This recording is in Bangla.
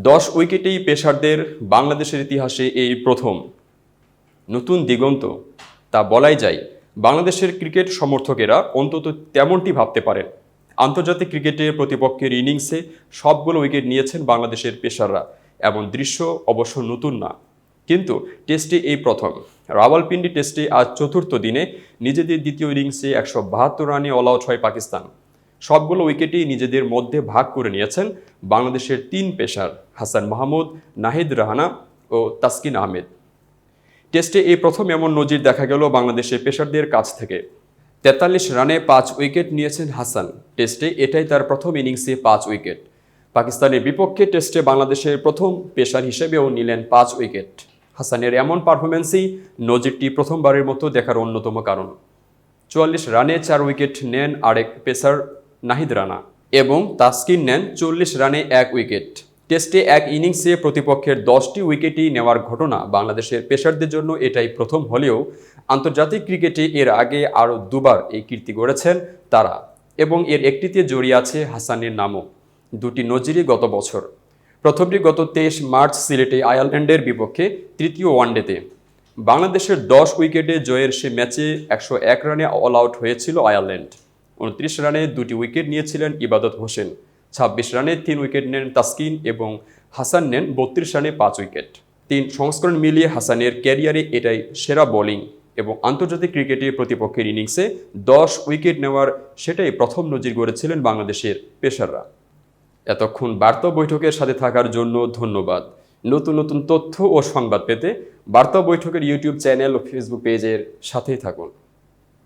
10 উইকেটেই পেসারদের বাংলাদেশের ইতিহাসে এই প্রথম। নতুন দিগন্ত তা বলাই যায়। বাংলাদেশের ক্রিকেট সমর্থকেরা অন্তত তেমনটি ভাবতে পারেন। আন্তর্জাতিক ক্রিকেটে প্রতিপক্ষের ইনিংসে সবগুলো উইকেট নিয়েছেন বাংলাদেশের পেসাররা। এমন দৃশ্য অবশ্য নতুন না, কিন্তু টেস্টে এই প্রথম। রাওয়ালপিন্ডি টেস্টে আজ চতুর্থ দিনে নিজেদের দ্বিতীয় ইনিংসে 172 রানে অল আউট হয় পাকিস্তান। সবগুলো উইকেটই নিজেদের মধ্যে ভাগ করে নিয়েছেন বাংলাদেশের 3 পেসার হাসান মাহমুদ, নাহিদ রাহানা ও তাসকিন আহমেদ। টেস্টে এই প্রথম এমন নজির দেখা গেল বাংলাদেশের পেসারদের কাছ থেকে। 43 রানে 5 উইকেট নিয়েছেন হাসান। টেস্টে এটাই তার প্রথম ইনিংসে 5 উইকেট। পাকিস্তানের বিপক্ষে টেস্টে বাংলাদেশের প্রথম পেসার হিসেবেও নিলেন 5 উইকেট। হাসানের এমন পারফরম্যান্সেই নজিরটি প্রথমবারের মতো দেখার অন্যতম কারণ। 44 রানে 4 উইকেট নেন আরেক পেসার নাহিদ রানা এবং তাসকিন নেন 40 রানে 1 উইকেট। টেস্টে এক ইনিংসে প্রতিপক্ষের 10টি উইকেটই নেওয়ার ঘটনা বাংলাদেশের পেসারদের জন্য এটাই প্রথম হলেও আন্তর্জাতিক ক্রিকেটে এর আগে আরও দুবার এই কীর্তি গড়েছেন তারা, এবং এর একটিতে জড়িয়ে আছে হাসানের নামও। দুটি নজিরই গত বছর। প্রথমটি গত 23 মার্চ সিলেটে আয়ারল্যান্ডের বিপক্ষে তৃতীয় ওয়ানডেতে। বাংলাদেশের 10 উইকেটে জয়ের সে ম্যাচে 101 রানে অল আউট হয়েছিল আয়ারল্যান্ড। 29 রানে 2টি উইকেট নিয়েছিলেন ইবাদত হোসেন। 26 রানে 3 উইকেট নেন তাসকিন এবং হাসান নেন 32 রানে 5 উইকেট। 3 সংস্করণ মিলিয়ে হাসানের ক্যারিয়ারে এটাই সেরা বোলিং, এবং আন্তর্জাতিক ক্রিকেটে প্রতিপক্ষের ইনিংসে 10 উইকেট নেওয়ার সেটাই প্রথম নজির গড়েছিলেন বাংলাদেশের পেসাররা। এতক্ষণ বার্তা বৈঠকের সাথে থাকার জন্য ধন্যবাদ। নতুন নতুন তথ্য ও সংবাদ পেতে বার্তা বৈঠকের ইউটিউব চ্যানেল ও ফেসবুক পেজের সাথেই থাকুন।